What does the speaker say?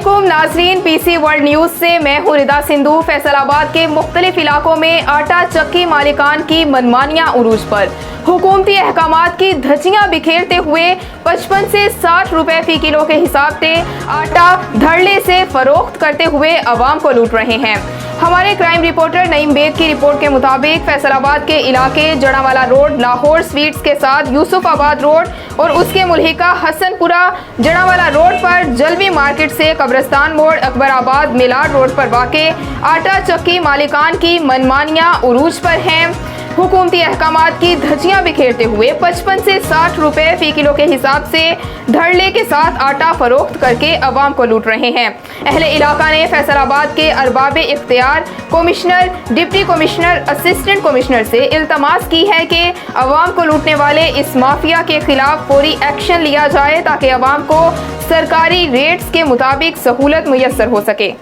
अस्सलामुअलैकुम नाजरीन, PC world news से मैं हूं रिदा सिंधु। फैसलाबाद के मुख्तलिफ इलाकों में आटा चक्की मालिकान की मनमानियां उरूज पर। हुकूमती अहकामात की धज्जियां बिखेरते हुए 55 से 60 रुपए फी किलो के हिसाब से आटा धड़ल्ले से फरोख्त करते हुए अवाम को लूट रहे हैं। हमारे क्राइम रिपोर्टर नईम बेग की रिपोर्ट के मुताबिक फैसलाबाद के इलाके जड़ावाला रोड, लाहौर स्वीट्स के साथ यूसुफाबाद रोड और उसके मुल्हिका हसनपुरा जड़ावाला रोड पर जलवी मार्केट से कब्रस्तान मोड़, अकबराबाद मिलाड रोड पर वाक़े आटा चक्की मालिकान की मनमानियां उरूज पर हैं। हुकूमती अहकामात की धज्जियां बिखेरते हुए 55 से 60 रुपए फी किलो के हिसाब से धड़ल्ले के साथ आटा फरोख्त करके अवाम को लूट रहे हैं। अहले इलाका ने फैसलाबाद के अरबाब इख्तियार commissioner, deputy commissioner, assistant commissioner से इल्तमास की है कि अवाम को लूटने वाले इस माफिया के खिलाफ फौरी एक्शन लिया जाए ताकि अवाम को सरकारी रेट्स के मुताबिक सहूलत मुयस्सर हो सके।